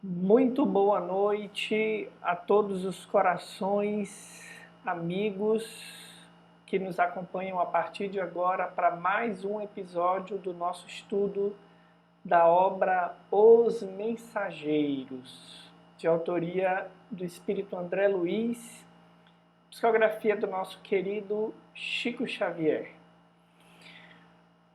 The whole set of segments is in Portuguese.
Muito boa noite a todos os corações, amigos que nos acompanham a partir de agora para mais um episódio do nosso estudo da obra Os Mensageiros, de autoria do Espírito André Luiz, psicografia do nosso querido Chico Xavier.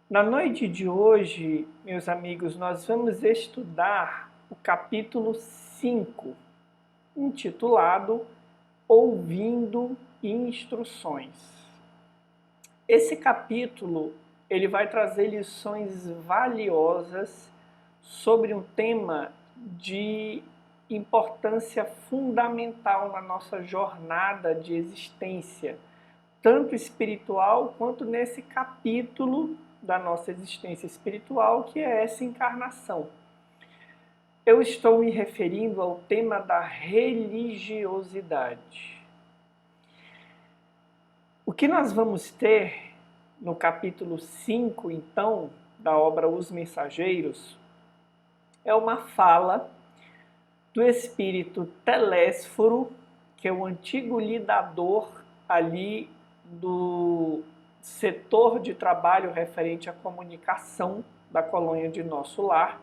Na noite de hoje, meus amigos, nós vamos estudar o capítulo 5, intitulado Ouvindo Instruções. Esse capítulo ele vai trazer lições valiosas sobre um tema de importância fundamental na nossa jornada de existência, tanto espiritual quanto nesse capítulo da nossa existência espiritual, que é essa encarnação. Eu estou me referindo ao tema da religiosidade. O que nós vamos ter no capítulo 5, então, da obra Os Mensageiros, é uma fala do espírito Telésforo, que é o antigo lidador ali do setor de trabalho referente à comunicação da colônia de Nosso Lar.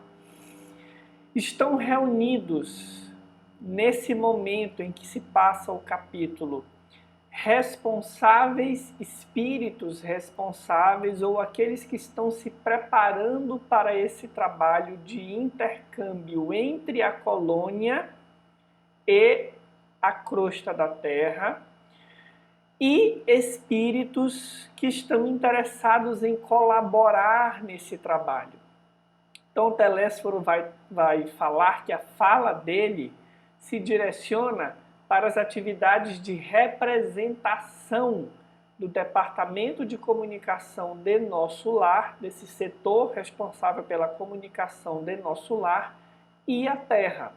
Estão reunidos nesse momento em que se passa o capítulo responsáveis, espíritos responsáveis ou aqueles que estão se preparando para esse trabalho de intercâmbio entre a colônia e a crosta da Terra, e espíritos que estão interessados em colaborar nesse trabalho. Então, o Telésforo vai falar que a fala dele se direciona para as atividades de representação do Departamento de Comunicação de Nosso Lar, desse setor responsável pela comunicação de Nosso Lar, e a Terra.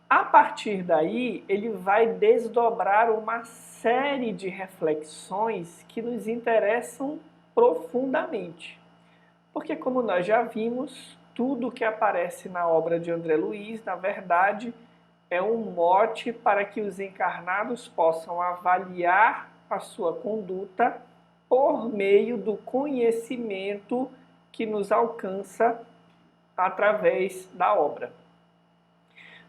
A partir daí, ele vai desdobrar uma série de reflexões que nos interessam profundamente. Porque, como nós já vimos, tudo que aparece na obra de André Luiz, na verdade, é um mote para que os encarnados possam avaliar a sua conduta por meio do conhecimento que nos alcança através da obra.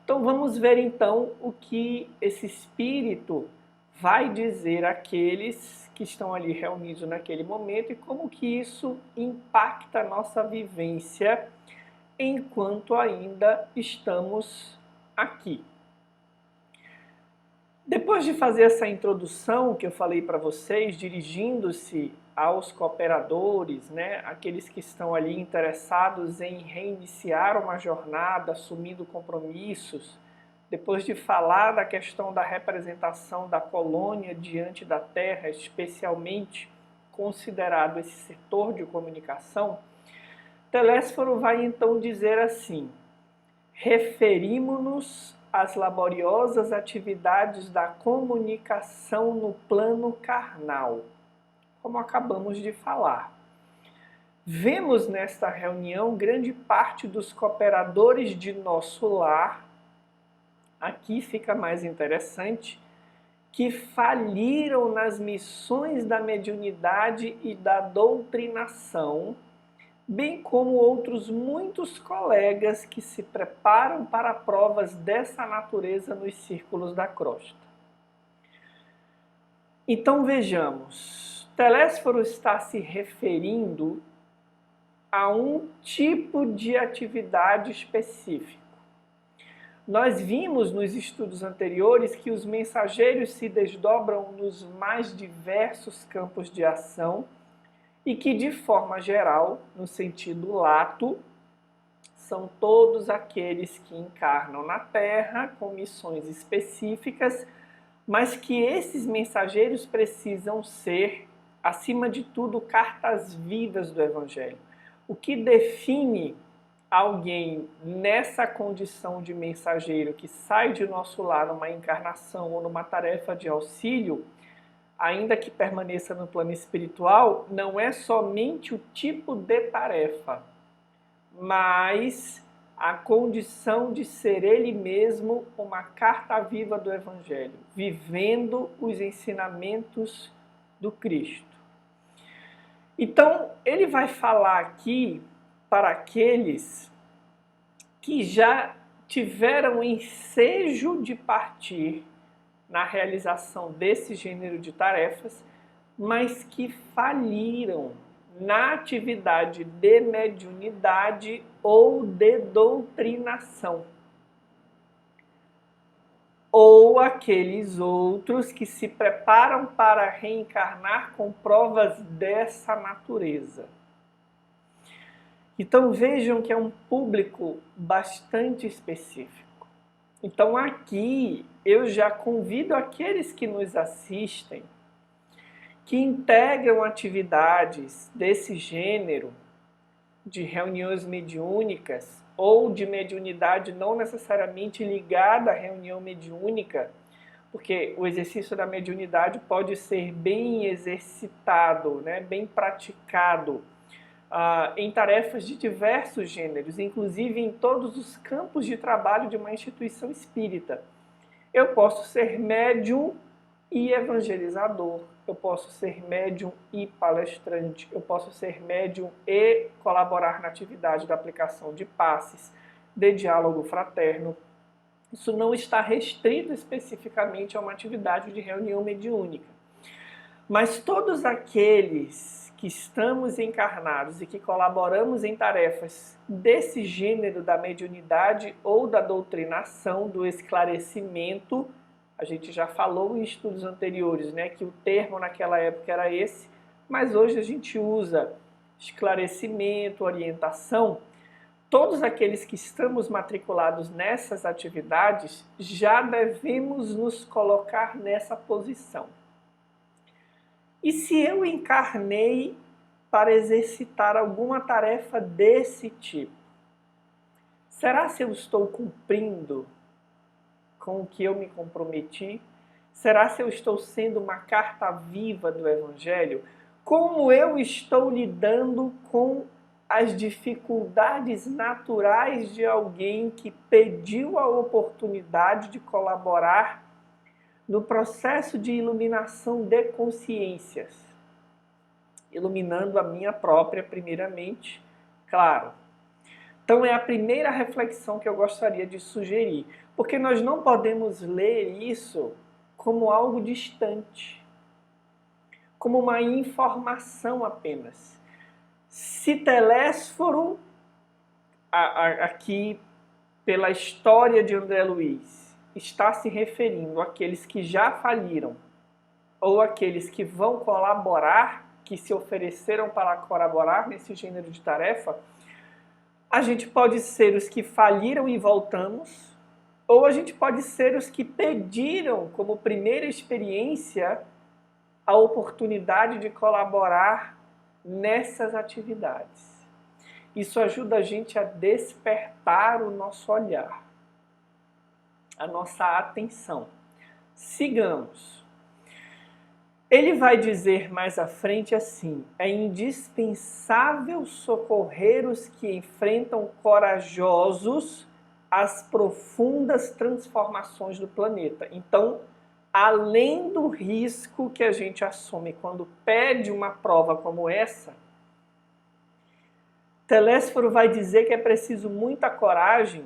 Então, vamos ver então o que esse espírito vai dizer àqueles que estão ali reunidos naquele momento e como que isso impacta a nossa vivência enquanto ainda estamos aqui. Depois de fazer essa introdução que eu falei para vocês, dirigindo-se aos cooperadores, aqueles que estão ali interessados em reiniciar uma jornada, assumindo compromissos, depois de falar da questão da representação da colônia diante da Terra, especialmente considerado esse setor de comunicação, Telésforo vai então dizer assim: referimos-nos às laboriosas atividades da comunicação no plano carnal, como acabamos de falar. Vemos nesta reunião grande parte dos cooperadores de Nosso Lar. Aqui fica mais interessante, que faliram nas missões da mediunidade e da doutrinação, bem como outros muitos colegas que se preparam para provas dessa natureza nos círculos da crosta. Então vejamos, Telésforo está se referindo a um tipo de atividade específico. Nós vimos nos estudos anteriores que os mensageiros se desdobram nos mais diversos campos de ação e que, de forma geral, no sentido lato, são todos aqueles que encarnam na Terra com missões específicas, mas que esses mensageiros precisam ser, acima de tudo, cartas vivas do Evangelho. O que define alguém nessa condição de mensageiro que sai de Nosso Lar numa encarnação ou numa tarefa de auxílio, ainda que permaneça no plano espiritual, não é somente o tipo de tarefa, mas a condição de ser ele mesmo uma carta viva do Evangelho, vivendo os ensinamentos do Cristo. Então, ele vai falar aqui para aqueles que já tiveram ensejo de partir na realização desse gênero de tarefas, mas que faliram na atividade de mediunidade ou de doutrinação. Ou aqueles outros que se preparam para reencarnar com provas dessa natureza. Então vejam que é um público bastante específico. Então aqui eu já convido aqueles que nos assistem, que integram atividades desse gênero, de reuniões mediúnicas, ou de mediunidade não necessariamente ligada à reunião mediúnica, porque o exercício da mediunidade pode ser bem exercitado, né, bem praticado em tarefas de diversos gêneros, inclusive em todos os campos de trabalho de uma instituição espírita. Eu posso ser médium e evangelizador, eu posso ser médium e palestrante, eu posso ser médium e colaborar na atividade da aplicação de passes, de diálogo fraterno. Isso não está restrito especificamente a uma atividade de reunião mediúnica. Mas todos aqueles que estamos encarnados e que colaboramos em tarefas desse gênero da mediunidade ou da doutrinação, do esclarecimento, a gente já falou em estudos anteriores, né, que o termo naquela época era esse, mas hoje a gente usa esclarecimento, orientação. Todos aqueles que estamos matriculados nessas atividades já devemos nos colocar nessa posição. E se eu encarnei para exercitar alguma tarefa desse tipo, será se eu estou cumprindo com o que eu me comprometi? Será se eu estou sendo uma carta viva do Evangelho? Como eu estou lidando com as dificuldades naturais de alguém que pediu a oportunidade de colaborar no processo de iluminação de consciências? Iluminando a minha própria, primeiramente, claro. Então é a primeira reflexão que eu gostaria de sugerir, porque nós não podemos ler isso como algo distante, como uma informação apenas. Se Telésforo, aqui pela história de André Luiz, está se referindo àqueles que já faliram ou àqueles que vão colaborar, que se ofereceram para colaborar nesse gênero de tarefa, a gente pode ser os que faliram e voltamos, ou a gente pode ser os que pediram como primeira experiência a oportunidade de colaborar nessas atividades. Isso ajuda a gente a despertar o nosso olhar, a nossa atenção. Sigamos. Ele vai dizer mais à frente assim: é indispensável socorrer os que enfrentam corajosos as profundas transformações do planeta. Então, além do risco que a gente assume quando pede uma prova como essa, Telésforo vai dizer que é preciso muita coragem,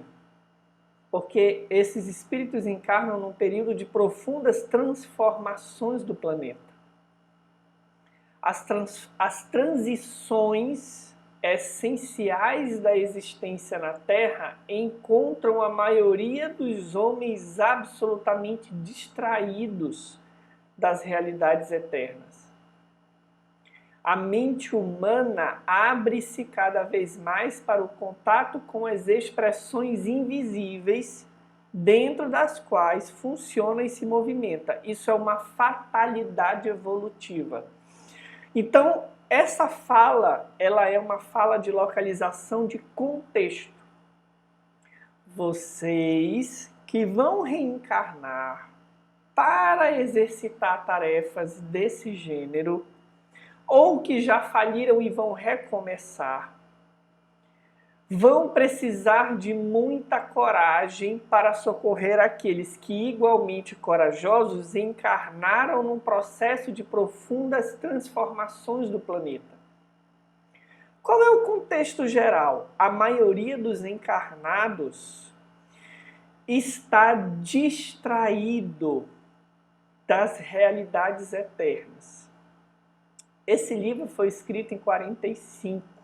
porque esses espíritos encarnam num período de profundas transformações do planeta. As transições essenciais da existência na Terra encontram a maioria dos homens absolutamente distraídos das realidades eternas. A mente humana abre-se cada vez mais para o contato com as expressões invisíveis dentro das quais funciona e se movimenta. Isso é uma fatalidade evolutiva. Então, essa fala, ela é uma fala de localização de contexto. Vocês que vão reencarnar para exercitar tarefas desse gênero, ou que já faliram e vão recomeçar, vão precisar de muita coragem para socorrer aqueles que, igualmente corajosos, encarnaram num processo de profundas transformações do planeta. Qual é o contexto geral? A maioria dos encarnados está distraído das realidades eternas. Esse livro foi escrito em 45.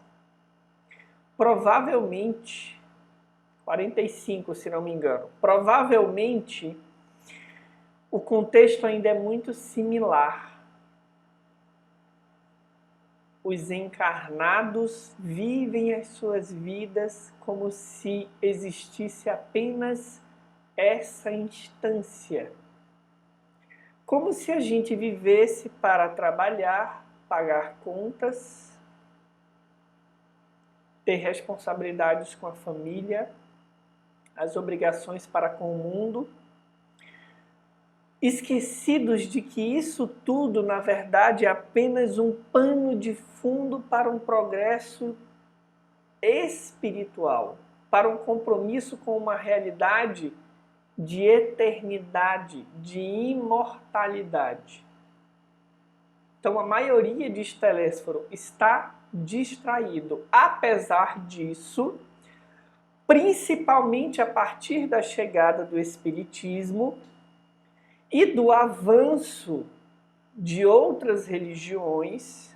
Provavelmente, 45 se não me engano, provavelmente o contexto ainda é muito similar. Os encarnados vivem as suas vidas como se existisse apenas essa instância. Como se a gente vivesse para trabalhar, pagar contas, ter responsabilidades com a família, as obrigações para com o mundo, esquecidos de que isso tudo, na verdade, é apenas um pano de fundo para um progresso espiritual, para um compromisso com uma realidade de eternidade, de imortalidade. Então, a maioria de Telésforo está distraído. Apesar disso, principalmente a partir da chegada do Espiritismo e do avanço de outras religiões,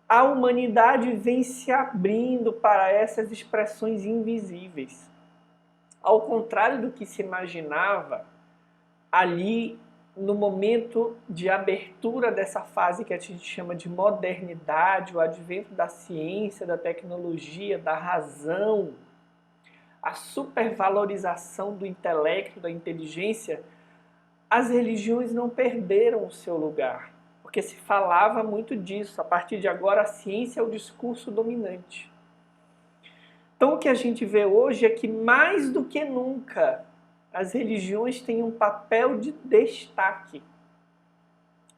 a humanidade vem se abrindo para essas expressões invisíveis. Ao contrário do que se imaginava, ali no momento de abertura dessa fase que a gente chama de modernidade, o advento da ciência, da tecnologia, da razão, a supervalorização do intelecto, da inteligência, as religiões não perderam o seu lugar, porque se falava muito disso. A partir de agora, a ciência é o discurso dominante. Então, o que a gente vê hoje é que, mais do que nunca, as religiões têm um papel de destaque.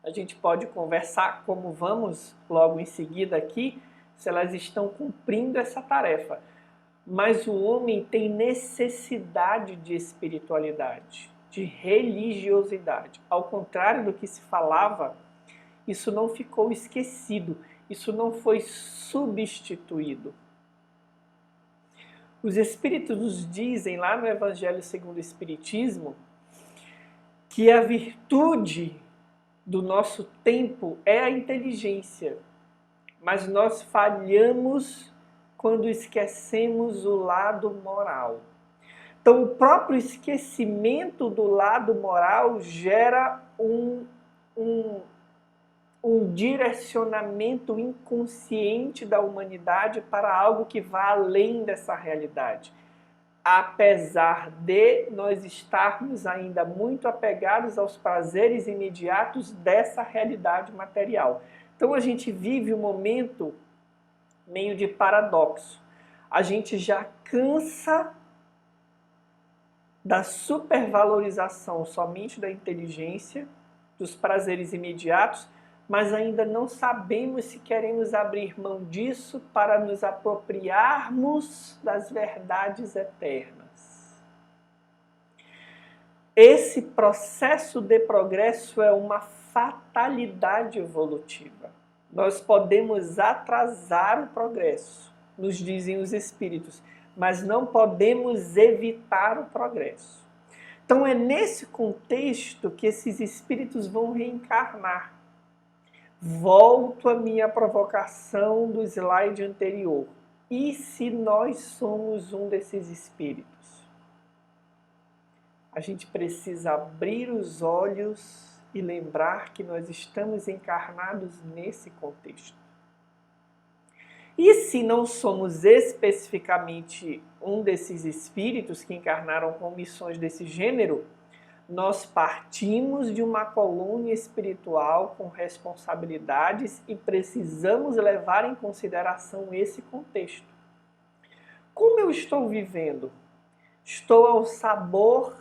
A gente pode conversar, como vamos logo em seguida aqui, se elas estão cumprindo essa tarefa. Mas o homem tem necessidade de espiritualidade, de religiosidade. Ao contrário do que se falava, isso não ficou esquecido, isso não foi substituído. Os Espíritos nos dizem, lá no Evangelho segundo o Espiritismo, que a virtude do nosso tempo é a inteligência, mas nós falhamos quando esquecemos o lado moral. Então, o próprio esquecimento do lado moral gera um direcionamento inconsciente da humanidade para algo que vá além dessa realidade. Apesar de nós estarmos ainda muito apegados aos prazeres imediatos dessa realidade material. Então a gente vive um momento meio de paradoxo. A gente já cansa da supervalorização somente da inteligência, dos prazeres imediatos, mas ainda não sabemos se queremos abrir mão disso para nos apropriarmos das verdades eternas. Esse processo de progresso é uma fatalidade evolutiva. Nós podemos atrasar o progresso, nos dizem os espíritos, mas não podemos evitar o progresso. Então é nesse contexto que esses espíritos vão reencarnar. Volto à minha provocação do slide anterior. E se nós somos um desses espíritos? A gente precisa abrir os olhos e lembrar que nós estamos encarnados nesse contexto. E se não somos especificamente um desses espíritos que encarnaram com missões desse gênero, nós partimos de uma colônia espiritual com responsabilidades e precisamos levar em consideração esse contexto. Como eu estou vivendo? Estou ao sabor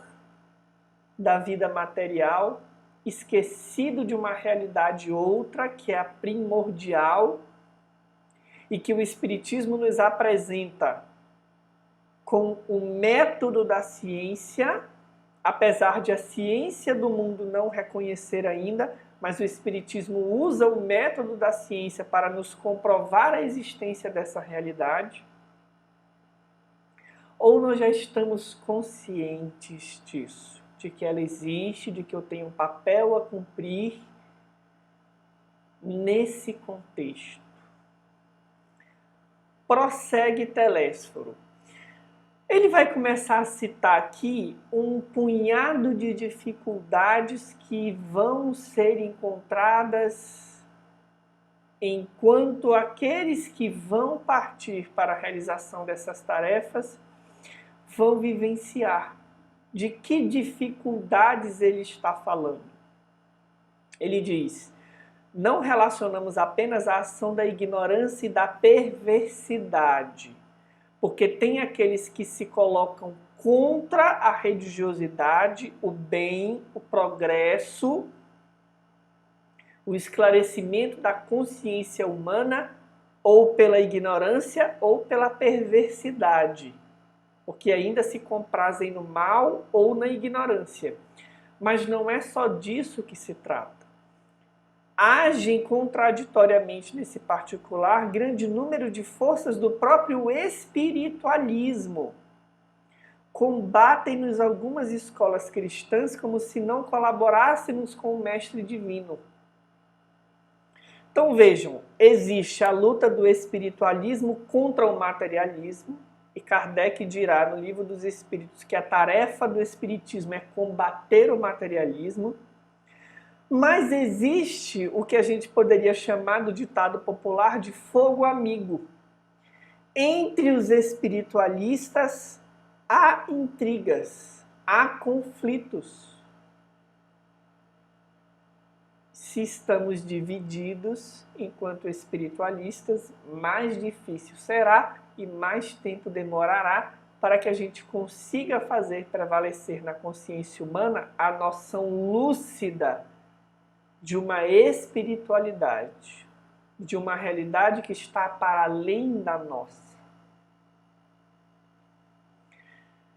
da vida material, esquecido de uma realidade outra, que é a primordial, e que o Espiritismo nos apresenta com o método da ciência, apesar de a ciência do mundo não reconhecer ainda, mas o Espiritismo usa o método da ciência para nos comprovar a existência dessa realidade? Ou nós já estamos conscientes disso, de que ela existe, de que eu tenho um papel a cumprir nesse contexto? Prossegue Telésforo. Ele vai começar a citar aqui um punhado de dificuldades que vão ser encontradas enquanto aqueles que vão partir para a realização dessas tarefas vão vivenciar. De que dificuldades ele está falando? Ele diz: não relacionamos apenas a ação da ignorância e da perversidade, porque tem aqueles que se colocam contra a religiosidade, o bem, o progresso, o esclarecimento da consciência humana, ou pela ignorância ou pela perversidade, porque ainda se comprazem no mal ou na ignorância. Mas não é só disso que se trata. Agem contraditoriamente nesse particular grande número de forças do próprio espiritualismo. Combatem-nos algumas escolas cristãs como se não colaborássemos com o Mestre Divino. Então vejam, existe a luta do espiritualismo contra o materialismo, e Kardec dirá no Livro dos Espíritos que a tarefa do espiritismo é combater o materialismo. Mas existe o que a gente poderia chamar do ditado popular de fogo amigo. Entre os espiritualistas há intrigas, há conflitos. Se estamos divididos enquanto espiritualistas, mais difícil será e mais tempo demorará para que a gente consiga fazer prevalecer na consciência humana a noção lúcida de uma espiritualidade, de uma realidade que está para além da nossa.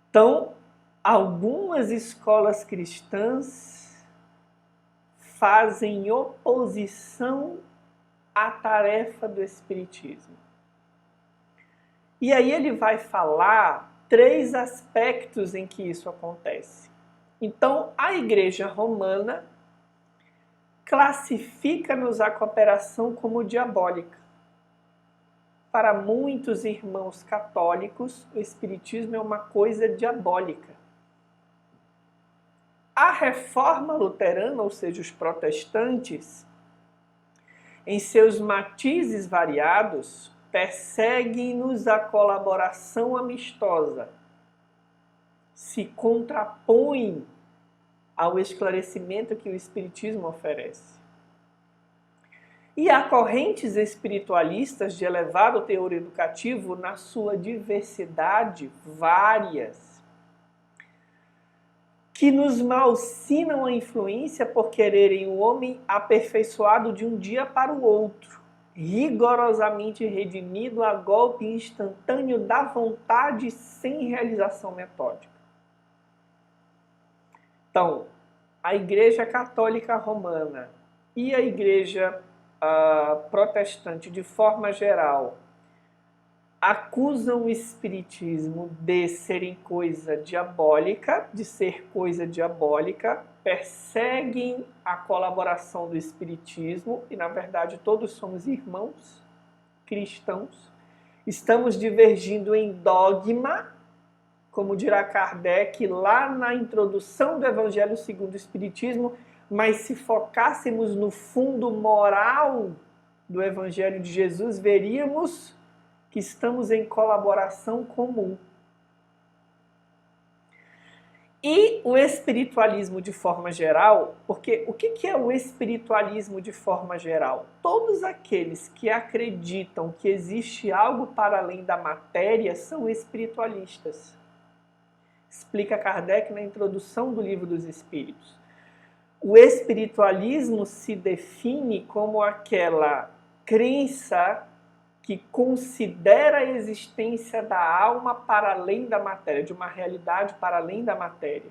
Então, algumas escolas cristãs fazem oposição à tarefa do espiritismo. E aí ele vai falar 3 aspectos em que isso acontece. Então, a Igreja Romana classifica-nos a cooperação como diabólica. Para muitos irmãos católicos, o espiritismo é uma coisa diabólica. A Reforma Luterana, ou seja, os protestantes, em seus matizes variados, perseguem-nos a colaboração amistosa, se contrapõem ao esclarecimento que o espiritismo oferece. E há correntes espiritualistas de elevado teor educativo na sua diversidade, várias, que nos malsinam a influência por quererem o homem aperfeiçoado de um dia para o outro, rigorosamente redimido a golpe instantâneo da vontade sem realização metódica. Então, a Igreja Católica Romana e a Igreja Protestante, de forma geral, acusam o Espiritismo de serem coisa diabólica, de ser coisa diabólica, perseguem a colaboração do Espiritismo, e na verdade todos somos irmãos cristãos, estamos divergindo em dogma, como dirá Kardec lá na introdução do Evangelho segundo o Espiritismo, mas se focássemos no fundo moral do Evangelho de Jesus, veríamos que estamos em colaboração comum. E o espiritualismo de forma geral, porque o que é o espiritualismo de forma geral? Todos aqueles que acreditam que existe algo para além da matéria são espiritualistas. Explica Kardec na introdução do Livro dos Espíritos. O espiritualismo se define como aquela crença que considera a existência da alma para além da matéria, de uma realidade para além da matéria.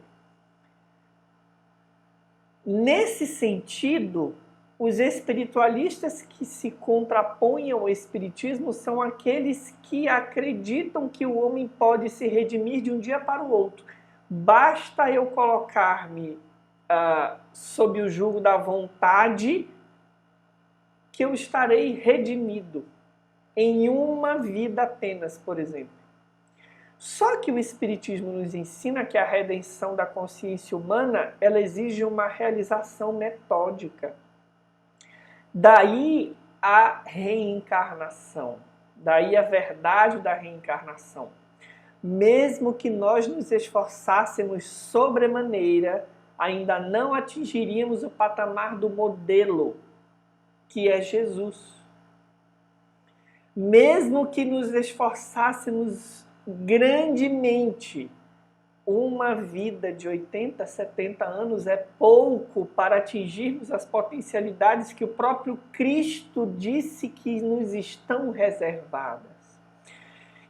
Nesse sentido, os espiritualistas que se contrapõem ao espiritismo são aqueles que acreditam que o homem pode se redimir de um dia para o outro. Basta eu colocar-me sob o jugo da vontade que eu estarei redimido em uma vida apenas, por exemplo. Só que o Espiritismo nos ensina que a redenção da consciência humana, ela exige uma realização metódica. Daí a reencarnação, daí a verdade da reencarnação. Mesmo que nós nos esforçássemos sobremaneira, ainda não atingiríamos o patamar do modelo, que é Jesus. Mesmo que nos esforçássemos grandemente, uma vida de 80, 70 anos é pouco para atingirmos as potencialidades que o próprio Cristo disse que nos estão reservadas.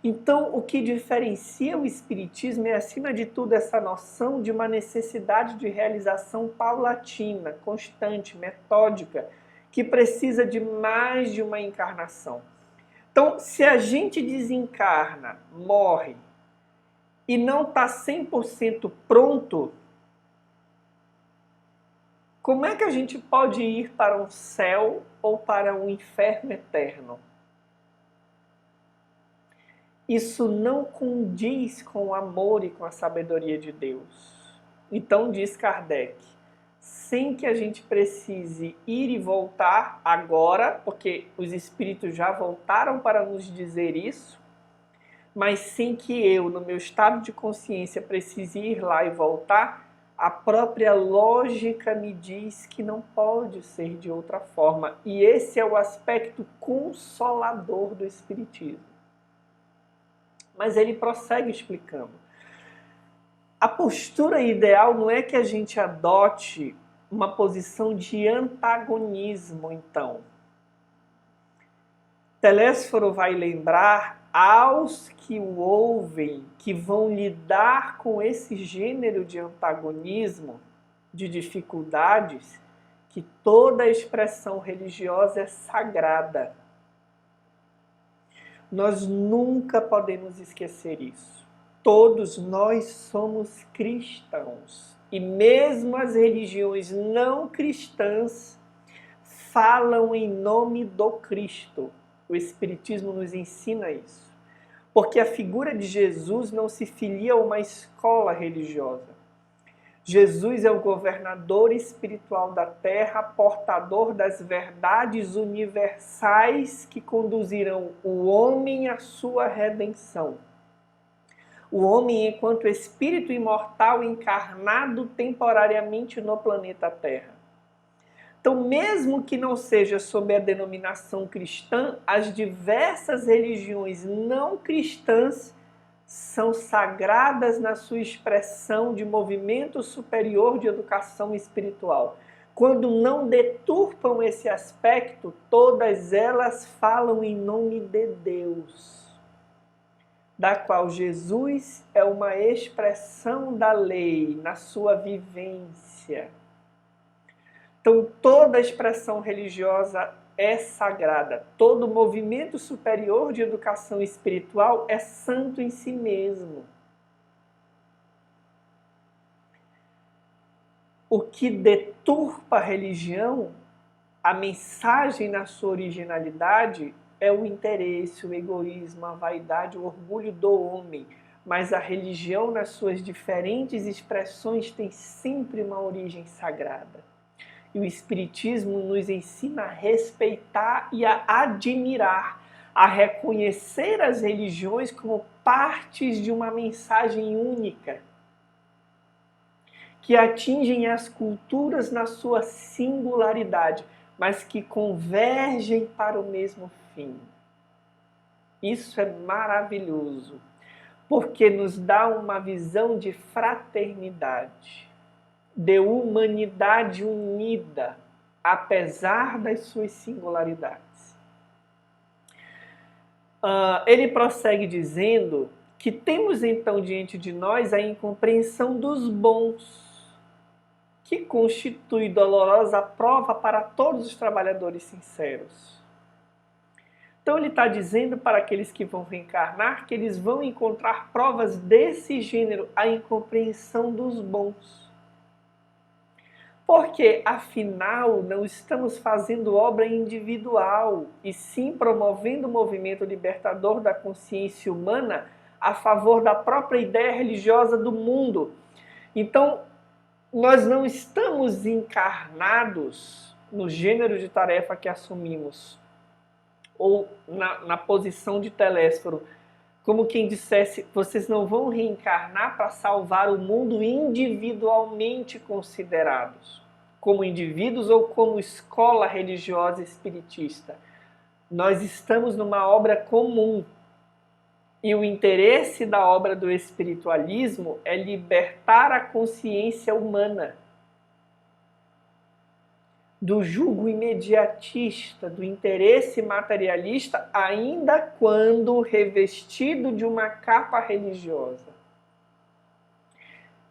Então, o que diferencia o Espiritismo é, acima de tudo, essa noção de uma necessidade de realização paulatina, constante, metódica, que precisa de mais de uma encarnação. Então, se a gente desencarna, morre, e não está 100% pronto, como é que a gente pode ir para um céu ou para um inferno eterno? Isso não condiz com o amor e com a sabedoria de Deus. Então, diz Kardec, sem que a gente precise ir e voltar agora, porque os espíritos já voltaram para nos dizer isso, mas sem que eu, no meu estado de consciência, precise ir lá e voltar, a própria lógica me diz que não pode ser de outra forma. E esse é o aspecto consolador do Espiritismo. Mas ele prossegue explicando. A postura ideal não é que a gente adote uma posição de antagonismo, então. Telésforo vai lembrar aos que o ouvem, que vão lidar com esse gênero de antagonismo, de dificuldades, que toda expressão religiosa é sagrada. Nós nunca podemos esquecer isso. Todos nós somos cristãos. E mesmo as religiões não cristãs falam em nome do Cristo. O Espiritismo nos ensina isso. Porque a figura de Jesus não se filia a uma escola religiosa. Jesus é o governador espiritual da terra, portador das verdades universais que conduzirão o homem à sua redenção. O homem enquanto espírito imortal encarnado temporariamente no planeta Terra. Então, mesmo que não seja sob a denominação cristã, as diversas religiões não cristãs são sagradas na sua expressão de movimento superior de educação espiritual. Quando não deturpam esse aspecto, todas elas falam em nome de Deus, da qual Jesus é uma expressão da lei na sua vivência. Então, toda expressão religiosa é sagrada. Todo movimento superior de educação espiritual é santo em si mesmo. O que deturpa a religião, a mensagem na sua originalidade, é o interesse, o egoísmo, a vaidade, o orgulho do homem. Mas a religião, nas suas diferentes expressões, tem sempre uma origem sagrada. E o Espiritismo nos ensina a respeitar e a admirar, a reconhecer as religiões como partes de uma mensagem única, que atingem as culturas na sua singularidade, mas que convergem para o mesmo fim. Isso é maravilhoso, porque nos dá uma visão de fraternidade, de humanidade unida, apesar das suas singularidades. Ele prossegue dizendo que temos então diante de nós a incompreensão dos bons, que constitui dolorosa prova para todos os trabalhadores sinceros. Então ele está dizendo para aqueles que vão reencarnar que eles vão encontrar provas desse gênero, a incompreensão dos bons. Porque, afinal, não estamos fazendo obra individual, e sim promovendo o movimento libertador da consciência humana a favor da própria ideia religiosa do mundo. Então, nós não estamos encarnados no gênero de tarefa que assumimos, ou na posição de Telésforo, como quem dissesse, vocês não vão reencarnar para salvar o mundo individualmente considerados, como indivíduos ou como escola religiosa espiritista. Nós estamos numa obra comum. E o interesse da obra do espiritualismo é libertar a consciência humana do jugo imediatista, do interesse materialista, ainda quando revestido de uma capa religiosa.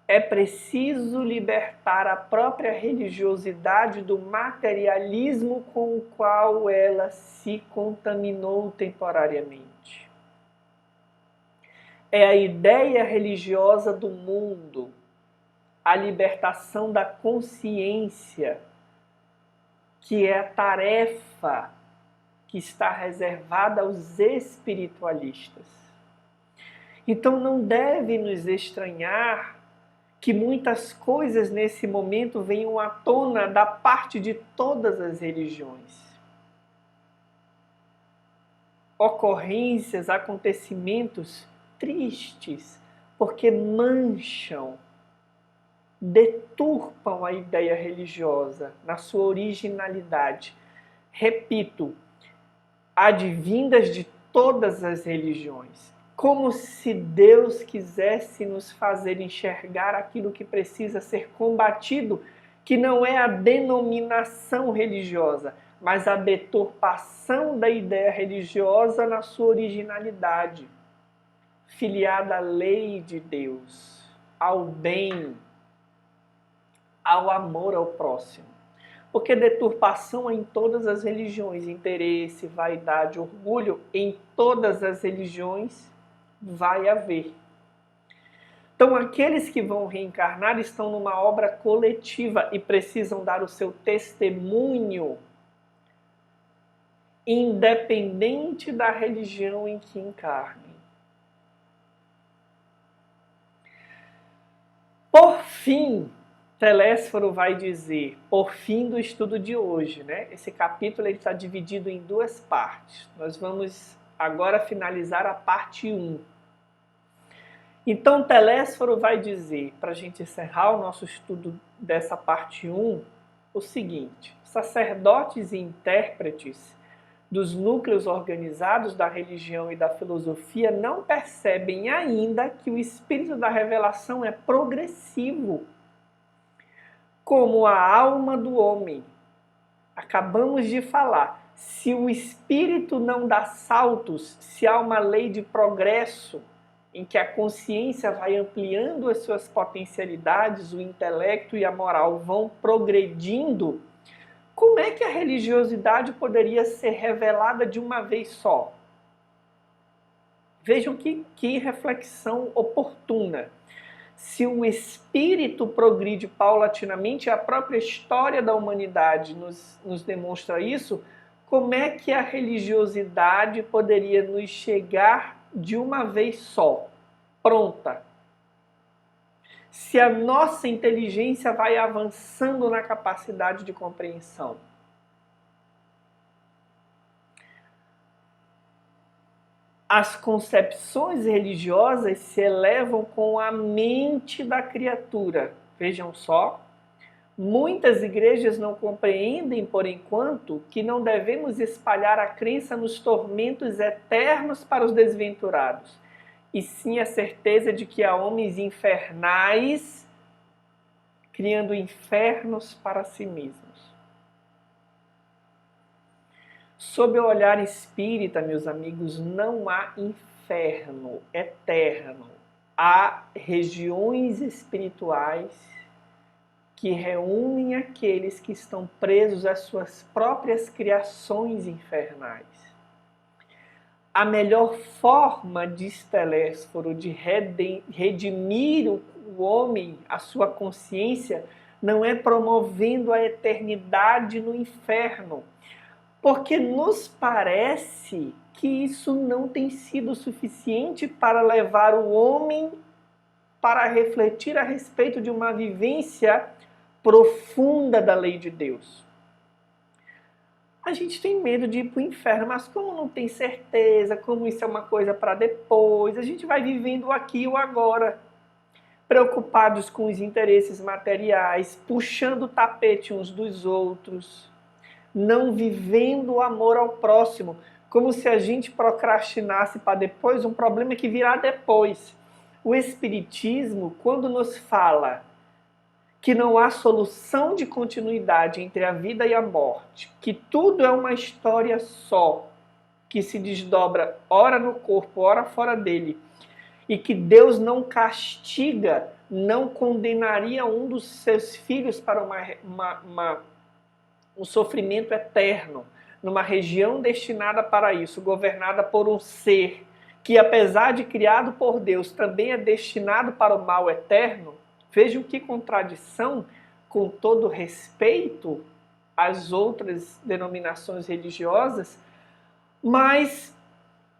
É preciso libertar a própria religiosidade do materialismo com o qual ela se contaminou temporariamente. É a ideia religiosa do mundo, a libertação da consciência, que é a tarefa que está reservada aos espiritualistas. Então não deve nos estranhar que muitas coisas nesse momento venham à tona da parte de todas as religiões. Ocorrências, acontecimentos tristes, porque mancham, deturpam a ideia religiosa na sua originalidade. Repito, advindas de todas as religiões, como se Deus quisesse nos fazer enxergar aquilo que precisa ser combatido, que não é a denominação religiosa, mas a deturpação da ideia religiosa na sua originalidade, filiada à lei de Deus, ao bem, ao amor ao próximo. Porque deturpação em todas as religiões, interesse, vaidade, orgulho, em todas as religiões vai haver. Então, aqueles que vão reencarnar estão numa obra coletiva e precisam dar o seu testemunho, independente da religião em que encarnem. Por fim, Telésforo vai dizer, por fim do estudo de hoje, né? Esse capítulo está dividido em duas partes. Nós vamos agora finalizar a parte 1. Então, Telésforo vai dizer, para a gente encerrar o nosso estudo dessa parte 1, o seguinte: sacerdotes e intérpretes dos núcleos organizados da religião e da filosofia não percebem ainda que o espírito da revelação é progressivo, como a alma do homem. Acabamos de falar, se o espírito não dá saltos, se há uma lei de progresso, em que a consciência vai ampliando as suas potencialidades, o intelecto e a moral vão progredindo, como é que a religiosidade poderia ser revelada de uma vez só? Vejam que reflexão oportuna. Se o espírito progride paulatinamente, a própria história da humanidade nos demonstra isso, como é que a religiosidade poderia nos chegar de uma vez só, pronta? Se a nossa inteligência vai avançando na capacidade de compreensão. As concepções religiosas se elevam com a mente da criatura. Vejam só, muitas igrejas não compreendem, por enquanto, que não devemos espalhar a crença nos tormentos eternos para os desventurados, e sim a certeza de que há homens infernais criando infernos para si mesmos. Sob o olhar espírita, meus amigos, não há inferno eterno. Há regiões espirituais que reúnem aqueles que estão presos às suas próprias criações infernais. A melhor forma, diz Telésforo, de redimir o homem, a sua consciência, não é promovendo a eternidade no inferno, porque nos parece que isso não tem sido suficiente para levar o homem para refletir a respeito de uma vivência profunda da lei de Deus. A gente tem medo de ir para o inferno, mas como não tem certeza, como isso é uma coisa para depois, a gente vai vivendo aqui e o agora, preocupados com os interesses materiais, puxando o tapete uns dos outros, não vivendo o amor ao próximo, como se a gente procrastinasse para depois um problema que virá depois. O Espiritismo, quando nos fala que não há solução de continuidade entre a vida e a morte, que tudo é uma história só, que se desdobra ora no corpo, ora fora dele, e que Deus não castiga, não condenaria um dos seus filhos para um sofrimento eterno, numa região destinada para isso, governada por um ser que, apesar de criado por Deus, também é destinado para o mal eterno. Vejam que contradição, com todo respeito às outras denominações religiosas, mas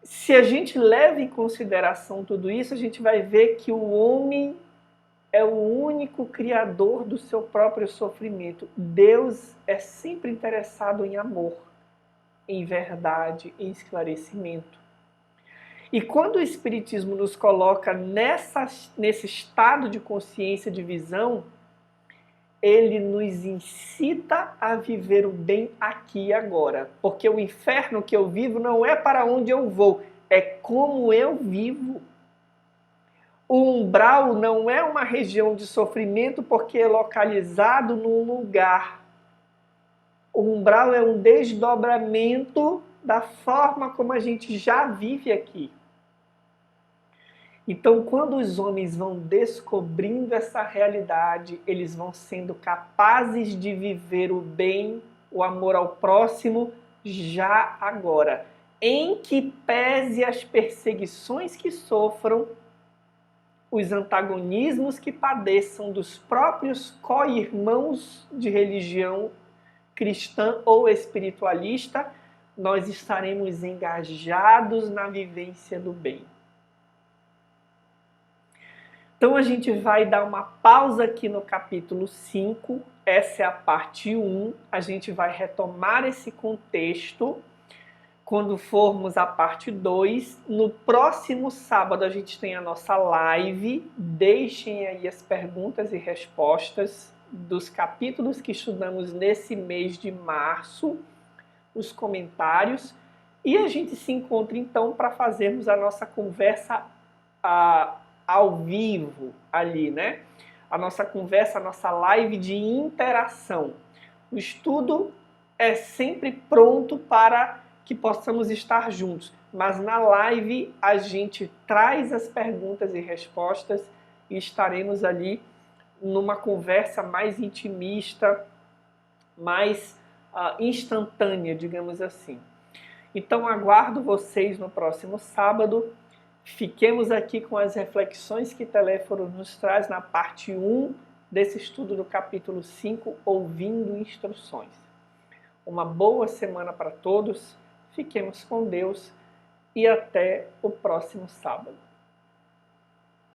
se a gente leva em consideração tudo isso, a gente vai ver que o homem é o único criador do seu próprio sofrimento. Deus é sempre interessado em amor, em verdade, em esclarecimento. E quando o Espiritismo nos coloca nesse estado de consciência, de visão, ele nos incita a viver o bem aqui e agora. Porque o inferno que eu vivo não é para onde eu vou, é como eu vivo. O umbral não é uma região de sofrimento porque é localizado num lugar. O umbral é um desdobramento da forma como a gente já vive aqui. Então, quando os homens vão descobrindo essa realidade, eles vão sendo capazes de viver o bem, o amor ao próximo, já agora. Em que pese as perseguições que sofram, os antagonismos que padeçam dos próprios co-irmãos de religião cristã ou espiritualista, nós estaremos engajados na vivência do bem. Então a gente vai dar uma pausa aqui no capítulo 5, essa é a parte 1, a gente vai retomar esse contexto quando formos à parte 2. No próximo sábado a gente tem a nossa live, deixem aí as perguntas e respostas dos capítulos que estudamos nesse mês de março, os comentários, e a gente se encontra então para fazermos a nossa conversa ao vivo ali, né? A nossa conversa, a nossa live de interação. O estudo é sempre pronto para que possamos estar juntos, mas na live a gente traz as perguntas e respostas e estaremos ali numa conversa mais intimista, mais instantânea, digamos assim. Então aguardo vocês no próximo sábado. Fiquemos aqui com as reflexões que Telésforo nos traz na parte 1 desse estudo do capítulo 5, ouvindo instruções. Uma boa semana para todos, fiquemos com Deus e até o próximo sábado.